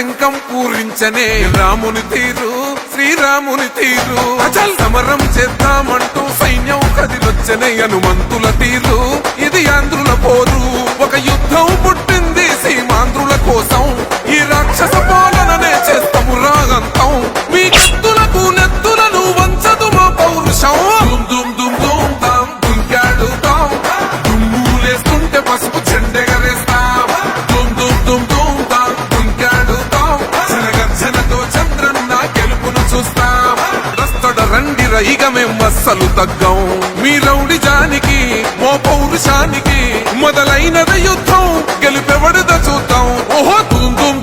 శంఖం పూరించనే రాముని తీరు శ్రీరాముని తీరు అచల్ సమరం చేద్దామంటూ సైన్యం కదిలొచ్చనే హనుమంతుల తీరు ఇది ఆంధ్రుల పోరు ఒక యుద్ధం పుట్టింది సీమాంధ్రుల కోసం ఈ రాక్షస పాలననే చేస్తాము రాగంతం మీ కత్తులకు నెత్తులను వంచదు మా పౌరుషం దుమ్ దుమ్ దుమ్ తాం దుంకాడుతాం దుమ్ములేస్తుంటే పసుపు చెండెగరేస్తాం దుమ్ దుమ్ దుమ్ దుమ్ తాం దుంకాడుతాం జనగర్జనతో చంద్రన్న గెలుపును చూస్తాం రస్తడ రండి రైగ మేం అస్సలు తగ్గం మీ రౌడి జానికి మో పౌరుషానికి మొదలైనది యుద్ధం గెలుపెవడద చూద్దాం ఓహో దుమ్ దుమ్